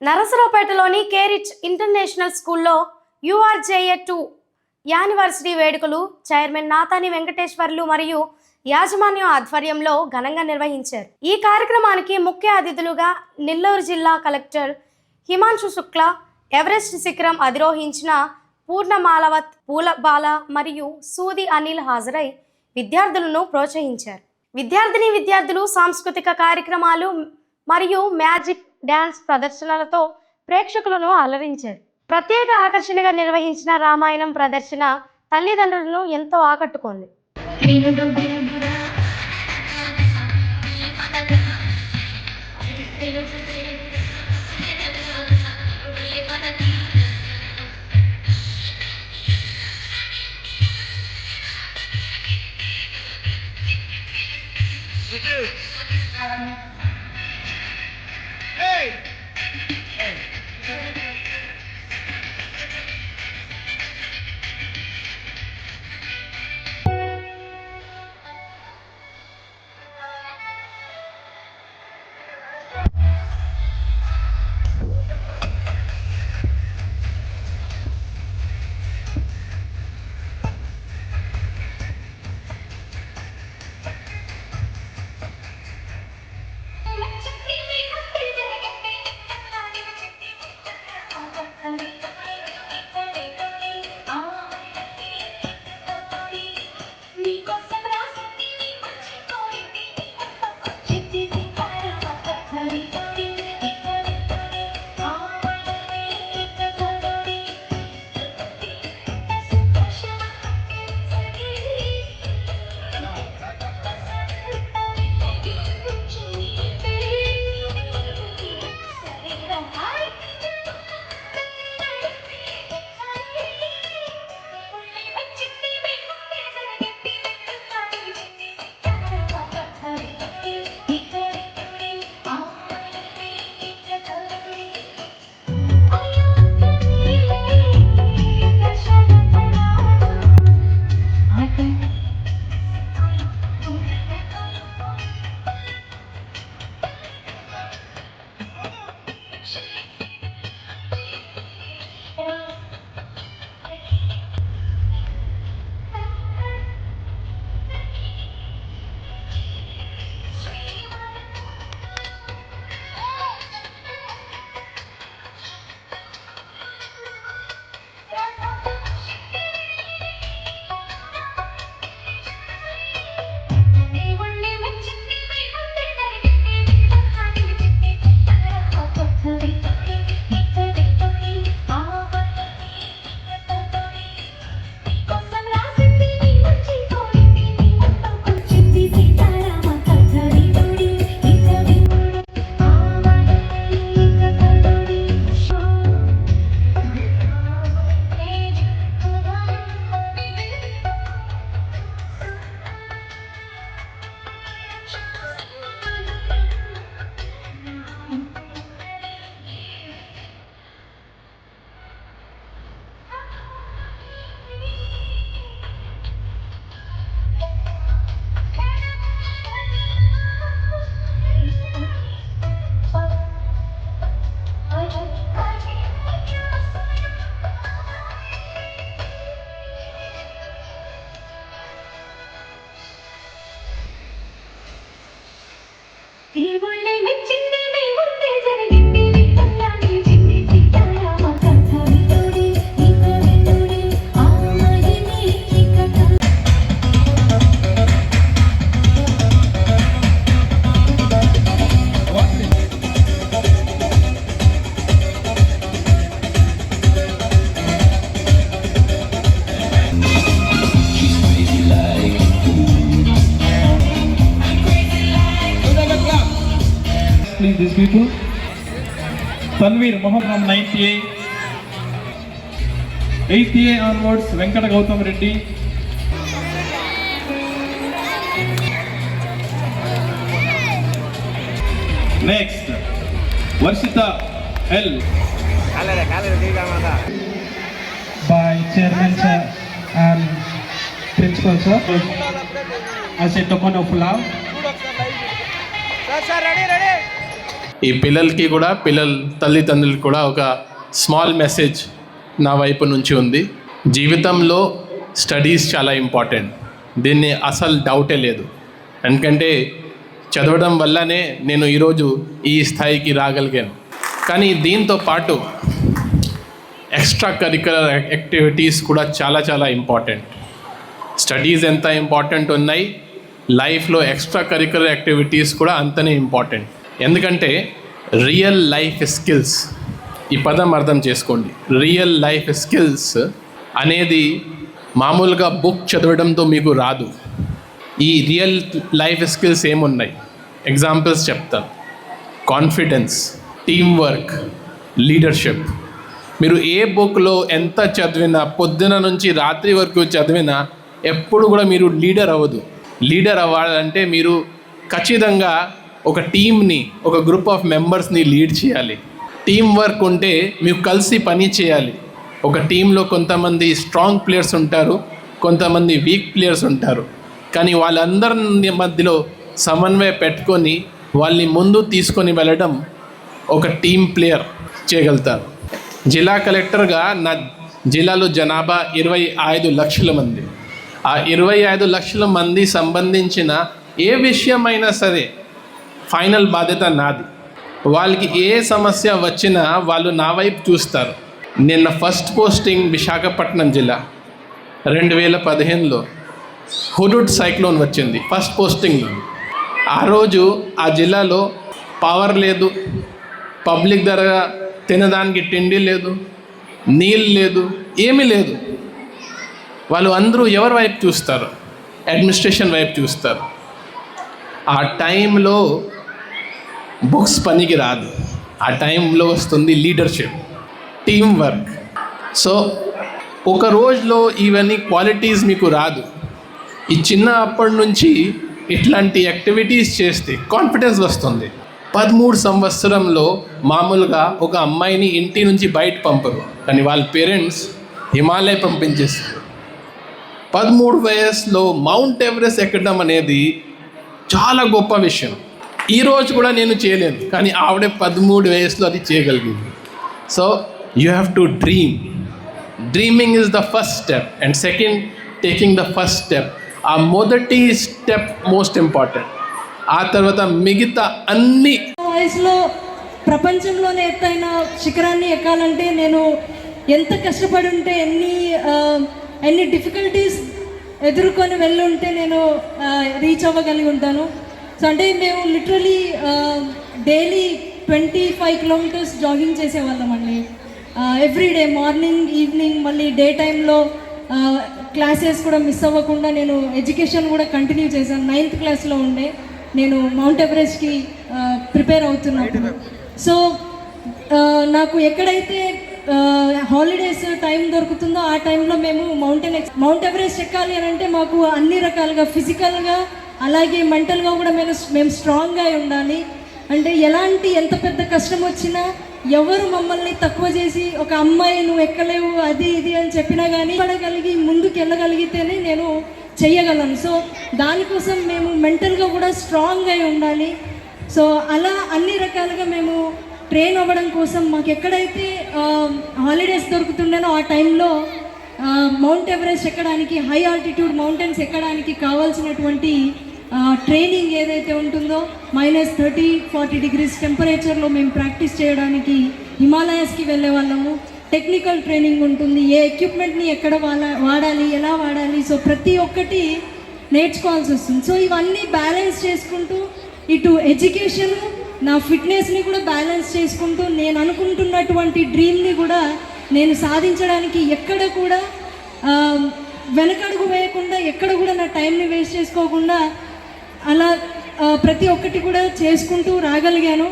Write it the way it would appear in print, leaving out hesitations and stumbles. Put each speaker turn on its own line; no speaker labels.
నరసరావుపేటలోని కేరిచ్ international స్కూల్లో URJA-2 anniversary వేడుకలు chairman Natani Venkateswarlu మరియు యాజమాన్యం ఆధ్వర్యంలో ఘనంగా నిర్వహించారు. ఈ కార్యక్రమానికి ముఖ్య అతిథులుగా నెల్లూరు జిల్లా కలెక్టర్ హిమాంశు శుక్లా, ఎవరెస్ట్ శిఖరం అధిరోహించిన పూర్ణమాలవత్ పూలబాల మరియు సూది అనిల్ హాజరై విద్యార్థులను ప్రోత్సహించారు. విద్యార్థులు సాంస్కృతిక కార్యక్రమాలు మరియు మ్యాజిక్ డ్యాన్స్ ప్రదర్శనలతో ప్రేక్షకులను అలరించారు. ప్రత్యేక ఆకర్షణగా నిర్వహించిన రామాయణం ప్రదర్శన తల్లిదండ్రులను ఎంతో ఆకట్టుకుంది.
Please, these people. Tanveer Mohammed 9th A. 8th A onwards, Venkata Gautam Reddy. Next, Varshita L.
By Chairman sir and Principal sir as a token of love.
Sir, ready. ఈ పిల్లలకి కూడా పిల్లల తల్లిదండ్రులకి కూడా ఒక స్మాల్ మెసేజ్ నా వైపు నుంచి ఉంది. జీవితంలో స్టడీస్ చాలా ఇంపార్టెంట్, దీన్ని అసలు డౌటే లేదు. ఎందుకంటే చదవడం వల్లనే నేను ఈరోజు ఈ స్థాయికి రాగలిగాను. కానీ దీంతో పాటు ఎక్స్ట్రా కరిక్యులర్ యాక్టివిటీస్ కూడా చాలా చాలా ఇంపార్టెంట్. స్టడీస్ ఎంత ఇంపార్టెంట్ ఉన్నాయి, లైఫ్లో ఎక్స్ట్రా కరిక్యులర్ యాక్టివిటీస్ కూడా అంతనే ఇంపార్టెంట్. ఎందుకంటే రియల్ లైఫ్ స్కిల్స్, ఈ పదం అర్థం చేసుకోండి. రియల్ లైఫ్ స్కిల్స్ అనేది మామూలుగా బుక్ చదవడంతో మీకు రాదు. ఈ రియల్ లైఫ్ స్కిల్స్ ఏమున్నాయి, ఎగ్జాంపుల్స్ చెప్తాను. Confidence, team work, leadership. మీరు ఏ బుక్లో ఎంత చదివినా, పొద్దున నుంచి రాత్రి వరకు చదివినా ఎప్పుడు కూడా మీరు లీడర్ అవ్వదు. లీడర్ అవ్వాలంటే మీరు ఖచ్చితంగా ఒక టీమ్ని, ఒక గ్రూప్ ఆఫ్ మెంబర్స్ని లీడ్ చేయాలి. టీమ్ వర్క్ ఉంటే మీకు కలిసి పని చేయాలి. ఒక టీంలో కొంతమంది స్ట్రాంగ్ ప్లేయర్స్ ఉంటారు, కొంతమంది వీక్ ప్లేయర్స్ ఉంటారు. కానీ వాళ్ళందరి మధ్యలో సమన్వయం పెట్టుకొని వాళ్ళని ముందు తీసుకొని వెళ్ళడం ఒక టీమ్ ప్లేయర్ చేయగలుగుతారు. జిల్లా కలెక్టర్గా నా జిల్లాలో జనాభా 25 లక్షల మంది. ఆ 25 లక్షల మంది సంబంధించిన ఏ విషయమైనా సరే ఫైనల్ బాధ్యత నాది. వాళ్ళకి ఏ సమస్య వచ్చినా వాళ్ళు నా వైపు చూస్తారు. నిన్న ఫస్ట్ పోస్టింగ్ విశాఖపట్నం జిల్లా 2015లో హుడూడ్ సైక్లోన్ వచ్చింది. ఫస్ట్ పోస్టింగ్లో ఆ రోజు ఆ జిల్లాలో పవర్ లేదు, పబ్లిక్ దగ్గర తినడానికి తిండి లేదు, నీళ్ళు లేదు, ఏమీ లేదు. వాళ్ళు అందరూ ఎవరి వైపు చూస్తారు? అడ్మినిస్ట్రేషన్ వైపు చూస్తారు. ఆ టైంలో బుక్స్ పనికి రాదు. ఆ టైంలో వస్తుంది లీడర్షిప్, టీమ్ వర్క్. సో ఒక రోజులో ఇవన్నీ క్వాలిటీస్ మీకు రాదు. ఈ చిన్న అప్పటి నుంచి ఇట్లాంటి యాక్టివిటీస్ చేస్తే కాన్ఫిడెన్స్ వస్తుంది. 13 సంవత్సరంలో మామూలుగా ఒక అమ్మాయిని ఇంటి నుంచి బయట పంపరు, కానీ వాళ్ళ పేరెంట్స్ హిమాలయ పంపించేస్తారు. 13 వయసులో మౌంట్ ఎవరెస్ట్ ఎక్కడం అనేది చాలా గొప్ప విషయం. ఈరోజు కూడా నేను చేయలేను, కానీ ఆవిడే 13 వయసులో అది చేయగలిగింది. So you have to dream. Dreaming is the first step, and second taking the first step. ఆ మొదటి స్టెప్ మోస్ట్ ఇంపార్టెంట్. ఆ తర్వాత మిగతా అన్ని.
వయసులో ప్రపంచంలోనే ఎత్తైన శిఖరాన్ని ఎక్కాలంటే నేను ఎంత కష్టపడి ఉంటే, ఎన్ని డిఫికల్టీస్ ఎదుర్కొని వెళ్ళుంటే నేను రీచ్ అవ్వగలిగి ఉంటాను. సో అంటే మేము లిటరలీ డైలీ 25 కిలోమీటర్స్ జాగింగ్ చేసేవాళ్ళం అండి. ఎవ్రీడే మార్నింగ్ ఈవినింగ్, మళ్ళీ డే టైంలో క్లాసెస్ కూడా మిస్ అవ్వకుండా నేను ఎడ్యుకేషన్ కూడా కంటిన్యూ చేశాను. 9th క్లాస్లో ఉండే నేను మౌంట్ ఎవరెస్ట్కి ప్రిపేర్ అవుతున్నప్పుడు. సో నాకు ఎక్కడైతే హాలిడేస్ టైం దొరుకుతుందో ఆ టైంలో మేము మౌంట్ ఎవరెస్ట్ ఎక్కాలి అని అంటే మాకు అన్ని రకాలుగా ఫిజికల్గా అలాగే మెంటల్గా కూడా మేము స్ట్రాంగ్గా ఉండాలి. అంటే ఎంత పెద్ద కష్టం వచ్చినా ఎవరు మమ్మల్ని తక్కువ చేసి ఒక అమ్మాయి నువ్వు ఎక్కలేవు అది ఇది అని చెప్పినా కానీ పడగలిగి ముందుకు వెళ్ళగలిగితేనే నేను చెయ్యగలను. సో దానికోసం మేము మెంటల్గా కూడా స్ట్రాంగ్ అయి ఉండాలి. సో అలా అన్ని రకాలుగా మేము ట్రైన్ అవ్వడం కోసం మాకు ఎక్కడైతే హాలిడేస్ దొరుకుతుండేనో ఆ టైంలో మౌంట్ ఎవరెస్ట్ ఎక్కడానికి, హై ఆల్టిట్యూడ్ మౌంటైన్స్ ఎక్కడానికి కావాల్సినటువంటి ట్రైనింగ్ ఏదైతే ఉంటుందో -30-40 డిగ్రీస్ టెంపరేచర్లో మేము ప్రాక్టీస్ చేయడానికి హిమాలయాస్కి వెళ్ళే వాళ్ళము. టెక్నికల్ ట్రైనింగ్ ఉంటుంది, ఏ ఎక్విప్మెంట్ని ఎక్కడ వాడాలి, ఎలా వాడాలి, సో ప్రతి ఒక్కటి నేర్చుకోవాల్సి వస్తుంది. సో ఇవన్నీ బ్యాలెన్స్ చేసుకుంటూ ఇటు ఎడ్యుకేషన్, నా ఫిట్నెస్ని కూడా బ్యాలెన్స్ చేసుకుంటూ నేను అనుకుంటున్నటువంటి డ్రీమ్ని కూడా నేను సాధించడానికి ఎక్కడ కూడా వెనకడుగు వేయకుండా, ఎక్కడ కూడా నా టైంని వేస్ట్ చేసుకోకుండా అలా ప్రతి ఒక్కటి కూడా చేసుకుంటూ రాగలిగాను.